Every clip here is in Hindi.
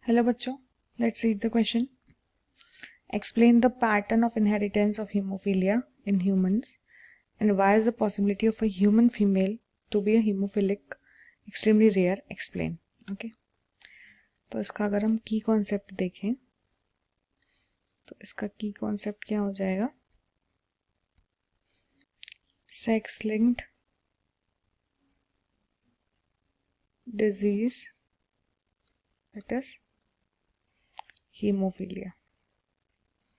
हेलो बच्चों, let's read the question. Explain the pattern of inheritance of haemophilia in humans and why is the possibility of a human female to be a haemophilic extremely rare. Explain. Okay, तो इसका अगर हम की कॉन्सेप्ट देखें तो इसका की कॉन्सेप्ट क्या हो जाएगा? Sex linked disease, that is haemophilia.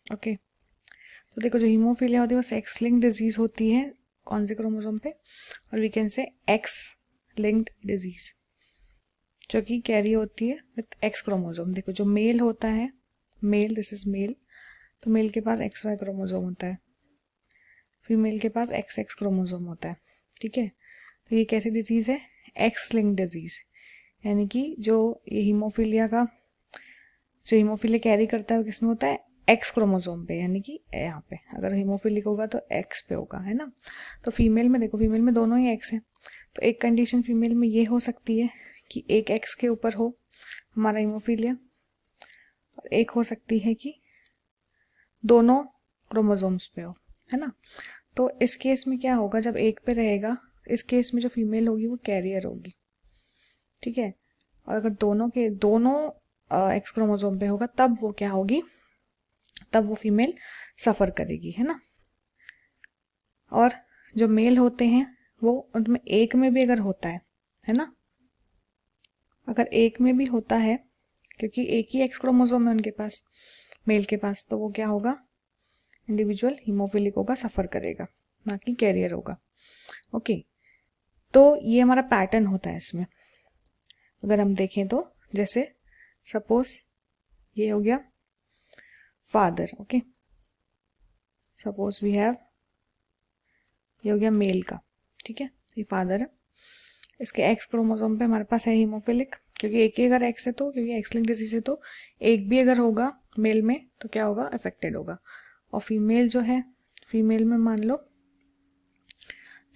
Okay, तो देखो, जो हीमोफीलिया होती है वो सेक्स लिंक्ड डिजीज होती है. कौन से क्रोमोसोम पे? और we can say X linked disease, जो कि कैरी होती है विथ एक्स क्रोमोसोम. देखो, जो मेल होता है, मेल, दिस इज मेल, तो मेल के पास एक्स वाई क्रोमोसोम होता है, फीमेल के पास एक्स एक्स क्रोमोसोम होता है. ठीक है, तो ये कैसी डिजीज है? X linked disease. यानी कि जो ये हीमोफीलिया का, जो हीमोफीलिया कैरी करता है वो किसमें होता है? एक्स क्रोमोसोम पे. यानी कि यहाँ पे अगर हीमोफीलिक होगा तो एक्स पे होगा, है ना. तो फीमेल में देखो, फीमेल में दोनों ही एक्स हैं. तो एक कंडीशन फीमेल में ये हो सकती है कि एक एक्स के ऊपर हो हमारा हीमोफीलिया, और एक हो सकती है कि दोनों क्रोमोसोम्स पे हो, है ना. तो इस केस में क्या होगा? जब एक पे रहेगा, इस केस में जो फीमेल होगी वो कैरियर होगी. ठीक है, और अगर दोनों एक्स क्रोमोसोम पे होगा तब वो क्या होगी? तब वो फीमेल सफर करेगी, है ना. और जो मेल होते हैं वो, उनमें एक में भी अगर होता है ना, अगर एक में भी होता है, क्योंकि एक ही एक्स क्रोमोसोम है उनके पास, मेल के पास, तो वो क्या होगा? इंडिविजुअल हीमोफिलिक होगा, सफर करेगा, ना कि कैरियर होगा. ओके, तो ये हमारा पैटर्न होता है इसमें. अगर हम देखें तो जैसे सपोज ये हो गया father. Okay, suppose we have, ये हो गया मेल का. ठीक है, ये फादर है, इसके एक्स क्रोमोसोम पे हमारे पास है हीमोफिलिक, क्योंकि एक ही अगर एक्स है तो, क्योंकि एक्स लिंक डिजीज है तो एक भी अगर होगा मेल में तो क्या होगा? अफेक्टेड होगा. और फीमेल जो है, फीमेल में मान लो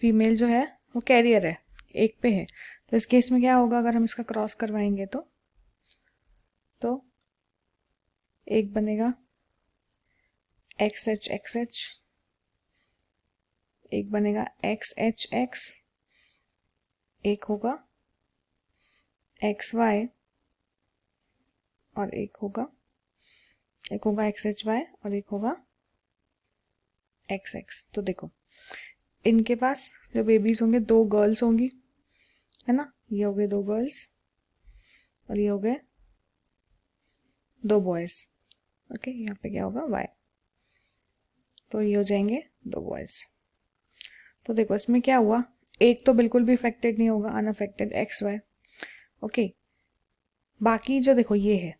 फीमेल जो है वो कैरियर है, एक पे है, तो इस केस में क्या होगा? अगर हम इसका क्रॉस करवाएंगे तो एक बनेगा एक्स एच, एक बनेगा एक्स एच, एक होगा एक्स वाई, और एक होगा एक्स एच वाई, और एक होगा एक्स एक्स. तो देखो, इनके पास जो बेबीज होंगे, दो गर्ल्स होंगी, है ना. ये हो गए दो गर्ल्स और ये हो गए दो बॉयज. ओके, यहाँ पे क्या होगा? वाई. तो ये हो जाएंगे दो बॉयज. तो देखो, इसमें क्या हुआ? एक तो बिल्कुल भी इफेक्टेड नहीं होगा, अनअफेक्टेड, एक्स वाई. ओके, बाकी जो देखो ये है,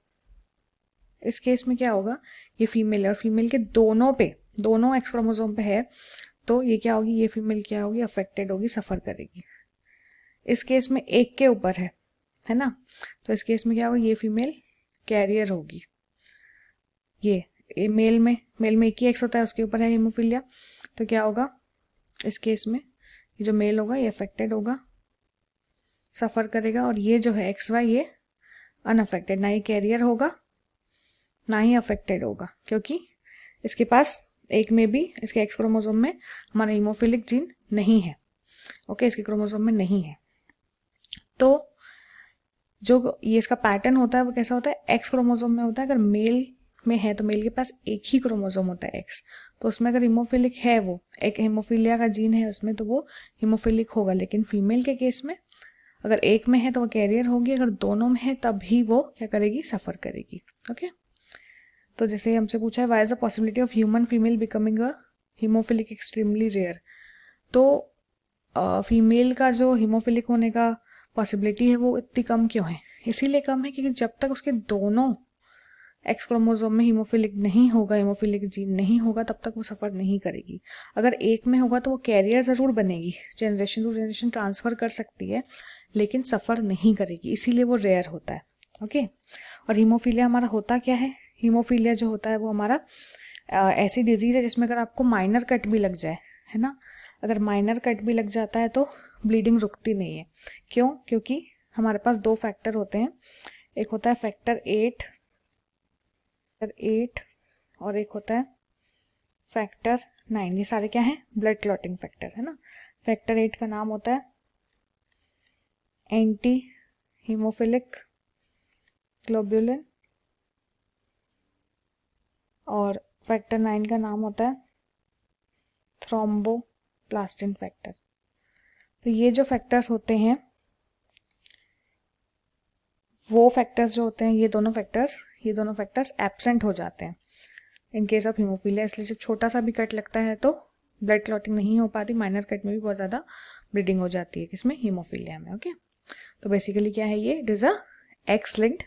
इस केस में क्या होगा? ये फीमेल है और फीमेल के दोनों एक्स क्रोमोसोम पे है, तो ये क्या होगी? ये फीमेल क्या होगी? अफेक्टेड होगी, सफर करेगी. इस केस में एक के ऊपर है ना, तो इस केस में क्या होगा? ये फीमेल कैरियर होगी. ये मेल में एक ही एक्स होता है, उसके ऊपर है हीमोफीलिया, तो क्या होगा? इस केस में ये जो मेल होगा ये अफेक्टेड होगा, सफर करेगा, और ये जो है एक्स वाई, ये अनअफेक्टेड, ना ही कैरियर होगा ना ही अफेक्टेड होगा, क्योंकि इसके पास एक में भी, इसके एक्स क्रोमोसोम में हमारा हीमोफिलिक जीन नहीं है. ओके, इसके क्रोमोसोम में नहीं है. तो जो ये इसका पैटर्न होता है वो कैसा होता है? एक्स क्रोमोसोम में होता है. अगर मेल में है तो मेल के पास एक ही क्रोमोसोम होता है, एक्स, तो उसमें अगर हीमोफिलिक है, वो एक हीमोफीलिया का जीन है उसमें, तो वो हीमोफिलिक होगा. लेकिन फीमेल के केस में अगर एक में है तो वो कैरियर होगी, अगर दोनों में है तब ही वो क्या करेगी? सफर करेगी. ओके, तो जैसे हमसे पूछा है, why is the possibility of human female becoming a haemophilic extremely rare. तो फीमेल का जो हीमोफिलिक होने का पॉसिबिलिटी है वो इतनी कम क्यों है? इसीलिए कम है क्योंकि जब तक उसके दोनों एक्स क्रोमोसोम में हीमोफिलिक नहीं होगा, हीमोफिलिक जीन नहीं होगा, तब तक वो सफर नहीं करेगी. अगर एक में होगा तो वो कैरियर जरूर बनेगी, जनरेशन टू जनरेशन ट्रांसफर कर सकती है, लेकिन सफर नहीं करेगी, इसीलिए वो रेयर होता है. ओके, और हीमोफीलिया हमारा होता क्या है? हीमोफीलिया जो होता है वो हमारा ऐसी डिजीज है जिसमें अगर आपको माइनर कट भी लग जाए, है ना, अगर माइनर कट भी लग जाता है तो ब्लीडिंग रुकती नहीं है. क्यों? क्योंकि हमारे पास दो फैक्टर होते हैं. एक होता है फैक्टर 8 और एक होता है फैक्टर 9। ये सारे क्या है? ब्लड क्लॉटिंग फैक्टर है ना। फैक्टर 8 का नाम होता है एंटी हीमोफिलिक ग्लोब्यूलिन और फैक्टर 9 का नाम होता है थ्रोम्बोप्लास्टिन फैक्टर। तो ये जो फैक्टर्स होते हैं, वो फैक्टर्स जो होते हैं, ये दोनों फैक्टर्स एब्सेंट हो जाते हैं इन केस ऑफ हीमोफीलिया। इसलिए जब छोटा सा भी कट लगता है तो ब्लड क्लॉटिंग नहीं हो पाती, माइनर कट में भी बहुत ज़्यादा ब्लीडिंग हो जाती है, किसमें? हीमोफीलिया में। ओके, तो बेसिकली क्या है ये? It is a x linked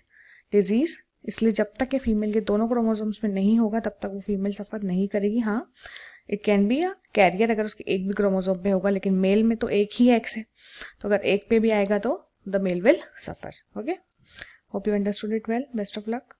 disease. इसलिए जब तक ये फीमेल के दोनों क्रोमोसोम्स में नहीं होगा तब तक वो फीमेल सफ़र नहीं करेगी। हाँ, it can be a carrier अगर उसके एक भी क्रोमोसोम पे होगा, लेकिन मेल में तो एक ही एक्स है, तो अगर एक पे भी आएगा तो the male will suffer. Okay, hope you understood it well. Best of luck.